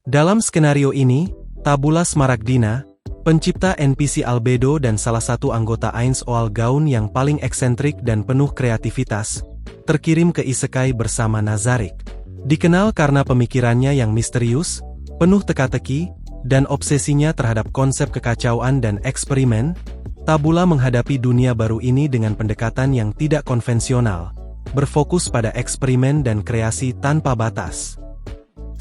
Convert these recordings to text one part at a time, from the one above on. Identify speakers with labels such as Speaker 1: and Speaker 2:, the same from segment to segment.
Speaker 1: Dalam skenario ini, Tabula Smaragdina, pencipta NPC Albedo dan salah satu anggota Ainz Oal Gaun yang paling eksentrik dan penuh kreativitas, terkirim ke Isekai bersama Nazarik. Dikenal karena pemikirannya yang misterius, penuh teka-teki, dan obsesinya terhadap konsep kekacauan dan eksperimen, Tabula menghadapi dunia baru ini dengan pendekatan yang tidak konvensional, berfokus pada eksperimen dan kreasi tanpa batas.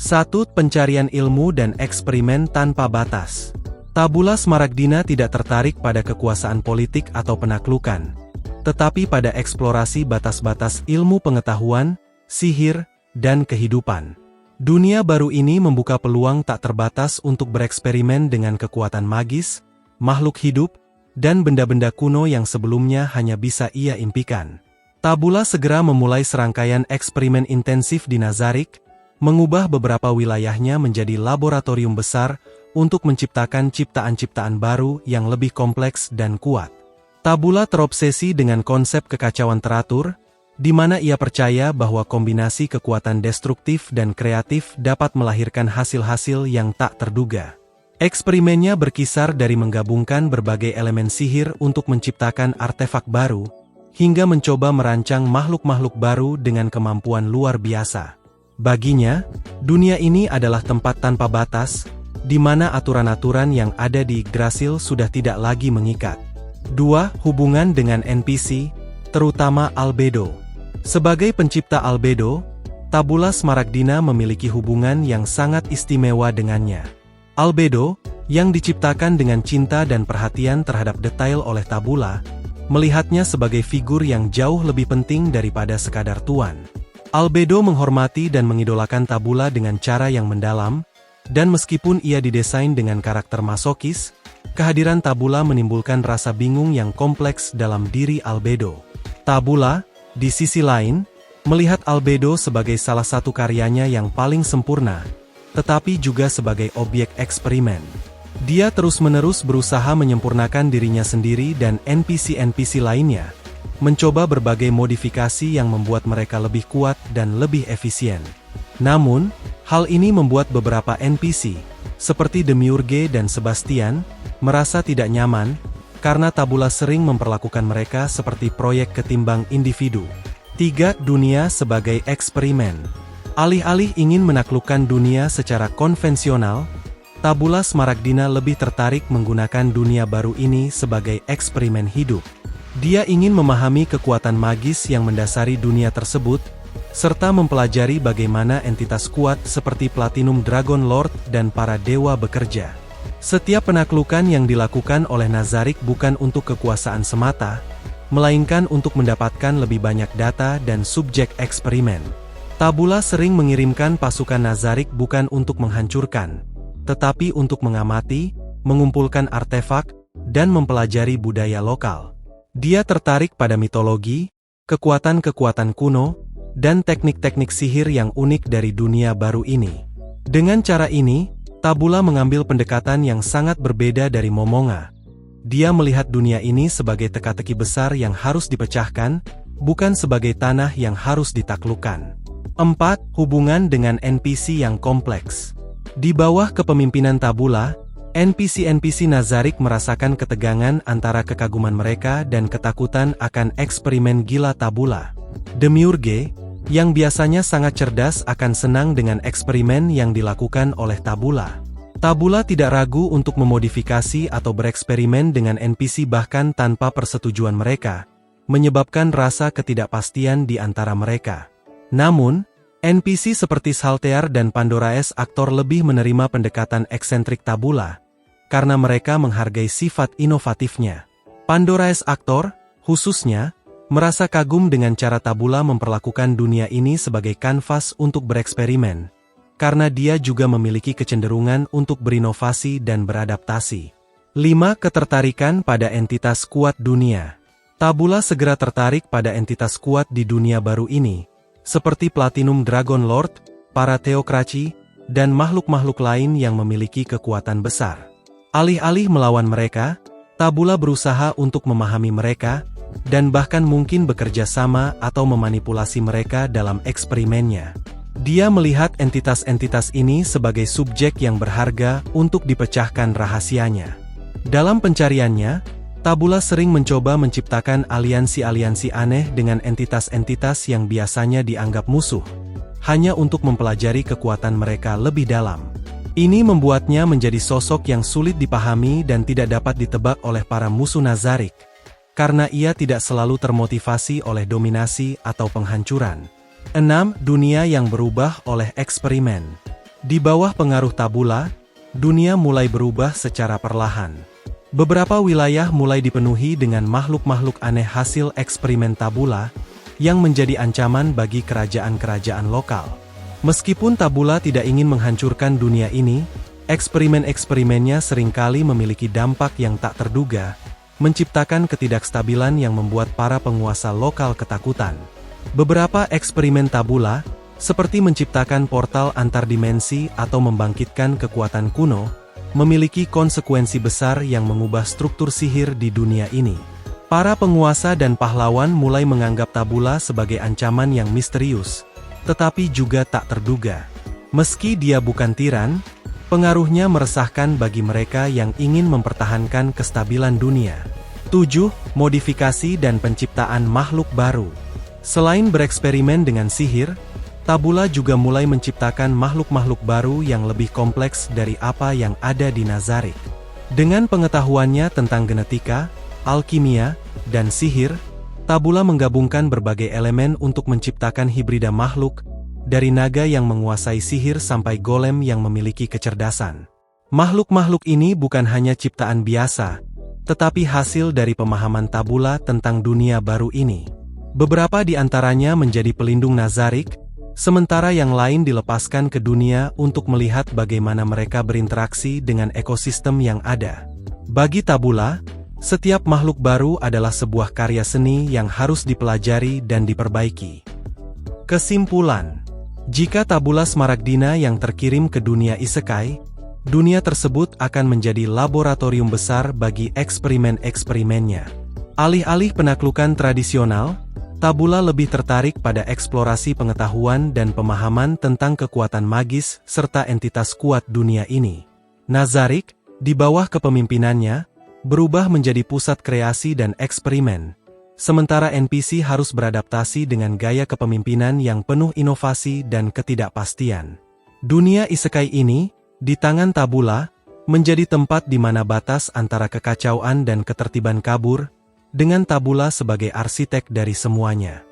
Speaker 1: 1. Pencarian ilmu dan eksperimen tanpa batas. Tabula Smaragdina tidak tertarik pada kekuasaan politik atau penaklukan, tetapi pada eksplorasi batas-batas ilmu pengetahuan, sihir, dan kehidupan. Dunia baru ini membuka peluang tak terbatas untuk bereksperimen dengan kekuatan magis, makhluk hidup, dan benda-benda kuno yang sebelumnya hanya bisa ia impikan. Tabula segera memulai serangkaian eksperimen intensif di Nazarik, mengubah beberapa wilayahnya menjadi laboratorium besar untuk menciptakan ciptaan-ciptaan baru yang lebih kompleks dan kuat. Tabula terobsesi dengan konsep kekacauan teratur, di mana ia percaya bahwa kombinasi kekuatan destruktif dan kreatif dapat melahirkan hasil-hasil yang tak terduga. Eksperimennya berkisar dari menggabungkan berbagai elemen sihir untuk menciptakan artefak baru, hingga mencoba merancang makhluk-makhluk baru dengan kemampuan luar biasa. Baginya, dunia ini adalah tempat tanpa batas, di mana aturan-aturan yang ada di Yggdrasil sudah tidak lagi mengikat. 2. Hubungan dengan NPC, terutama Albedo. Sebagai pencipta Albedo, Tabula Smaragdina memiliki hubungan yang sangat istimewa dengannya. Albedo, yang diciptakan dengan cinta dan perhatian terhadap detail oleh Tabula, melihatnya sebagai figur yang jauh lebih penting daripada sekadar tuan. Albedo menghormati dan mengidolakan Tabula dengan cara yang mendalam, dan meskipun ia didesain dengan karakter masokis, kehadiran Tabula menimbulkan rasa bingung yang kompleks dalam diri Albedo. Tabula, di sisi lain, melihat Albedo sebagai salah satu karyanya yang paling sempurna, tetapi juga sebagai objek eksperimen. Dia terus-menerus berusaha menyempurnakan dirinya sendiri dan NPC-NPC lainnya, mencoba berbagai modifikasi yang membuat mereka lebih kuat dan lebih efisien. Namun, hal ini membuat beberapa NPC, seperti Demiurge dan Sebastian, merasa tidak nyaman, karena Tabula sering memperlakukan mereka seperti proyek ketimbang individu. 3. Dunia sebagai eksperimen. Alih-alih ingin menaklukkan dunia secara konvensional, Tabula Smaragdina lebih tertarik menggunakan dunia baru ini sebagai eksperimen hidup. Dia ingin memahami kekuatan magis yang mendasari dunia tersebut, serta mempelajari bagaimana entitas kuat seperti Platinum Dragon Lord dan para dewa bekerja. Setiap penaklukan yang dilakukan oleh Nazarik bukan untuk kekuasaan semata, melainkan untuk mendapatkan lebih banyak data dan subjek eksperimen. Tabula sering mengirimkan pasukan Nazarik bukan untuk menghancurkan, tetapi untuk mengamati, mengumpulkan artefak, dan mempelajari budaya lokal. Dia tertarik pada mitologi, kekuatan-kekuatan kuno, dan teknik-teknik sihir yang unik dari dunia baru ini. Dengan cara ini, Tabula mengambil pendekatan yang sangat berbeda dari Momonga. Dia melihat dunia ini sebagai teka-teki besar yang harus dipecahkan, bukan sebagai tanah yang harus ditaklukkan. 4. Hubungan dengan NPC yang kompleks. Di bawah kepemimpinan Tabula, NPC-NPC Nazarik merasakan ketegangan antara kekaguman mereka dan ketakutan akan eksperimen gila Tabula. Demiurge, yang biasanya sangat cerdas akan senang dengan eksperimen yang dilakukan oleh Tabula. Tabula tidak ragu untuk memodifikasi atau bereksperimen dengan NPC bahkan tanpa persetujuan mereka, menyebabkan rasa ketidakpastian di antara mereka. Namun, NPC seperti Saltear dan Pandoraes Aktor lebih menerima pendekatan eksentrik Tabula, karena mereka menghargai sifat inovatifnya. Pandoraes Aktor, khususnya, merasa kagum dengan cara Tabula memperlakukan dunia ini sebagai kanvas untuk bereksperimen, karena dia juga memiliki kecenderungan untuk berinovasi dan beradaptasi. 5. Ketertarikan pada entitas kuat dunia. Tabula segera tertarik pada entitas kuat di dunia baru ini, seperti Platinum Dragon Lord, para teokraci, dan makhluk-makhluk lain yang memiliki kekuatan besar. Alih-alih melawan mereka, Tabula berusaha untuk memahami mereka, dan bahkan mungkin bekerja sama atau memanipulasi mereka dalam eksperimennya. Dia melihat entitas-entitas ini sebagai subjek yang berharga untuk dipecahkan rahasianya. Dalam pencariannya, Tabula sering mencoba menciptakan aliansi-aliansi aneh dengan entitas-entitas yang biasanya dianggap musuh, hanya untuk mempelajari kekuatan mereka lebih dalam. Ini membuatnya menjadi sosok yang sulit dipahami dan tidak dapat ditebak oleh para musuh Nazarik, karena ia tidak selalu termotivasi oleh dominasi atau penghancuran. 6. Dunia yang berubah oleh eksperimen. Di bawah pengaruh Tabula, dunia mulai berubah secara perlahan. Beberapa wilayah mulai dipenuhi dengan makhluk-makhluk aneh hasil eksperimen Tabula, yang menjadi ancaman bagi kerajaan-kerajaan lokal. Meskipun Tabula tidak ingin menghancurkan dunia ini, eksperimen-eksperimennya seringkali memiliki dampak yang tak terduga, menciptakan ketidakstabilan yang membuat para penguasa lokal ketakutan. Beberapa eksperimen Tabula, seperti menciptakan portal antar dimensi atau membangkitkan kekuatan kuno, memiliki konsekuensi besar yang mengubah struktur sihir di dunia ini. Para penguasa dan pahlawan mulai menganggap Tabula sebagai ancaman yang misterius, tetapi juga tak terduga. Meski dia bukan tiran, pengaruhnya meresahkan bagi mereka yang ingin mempertahankan kestabilan dunia. 7. Modifikasi dan penciptaan makhluk baru. Selain bereksperimen dengan sihir, Tabula juga mulai menciptakan makhluk-makhluk baru yang lebih kompleks dari apa yang ada di Nazarik. Dengan pengetahuannya tentang genetika, alkimia, dan sihir, Tabula menggabungkan berbagai elemen untuk menciptakan hibrida makhluk, dari naga yang menguasai sihir sampai golem yang memiliki kecerdasan. Makhluk-makhluk ini bukan hanya ciptaan biasa, tetapi hasil dari pemahaman Tabula tentang dunia baru ini. Beberapa di antaranya menjadi pelindung Nazarik, sementara yang lain dilepaskan ke dunia untuk melihat bagaimana mereka berinteraksi dengan ekosistem yang ada. Bagi Tabula, setiap makhluk baru adalah sebuah karya seni yang harus dipelajari dan diperbaiki. Kesimpulan: jika tabula Smaragdina yang terkirim ke dunia isekai, dunia tersebut akan menjadi laboratorium besar bagi eksperimen-eksperimennya. Alih-alih penaklukan tradisional, Tabula lebih tertarik pada eksplorasi pengetahuan dan pemahaman tentang kekuatan magis serta entitas kuat dunia ini. Nazarik, di bawah kepemimpinannya, berubah menjadi pusat kreasi dan eksperimen, sementara NPC harus beradaptasi dengan gaya kepemimpinan yang penuh inovasi dan ketidakpastian. Dunia isekai ini, di tangan Tabula, menjadi tempat di mana batas antara kekacauan dan ketertiban kabur, dengan Tabula sebagai arsitek dari semuanya.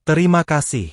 Speaker 1: Terima kasih.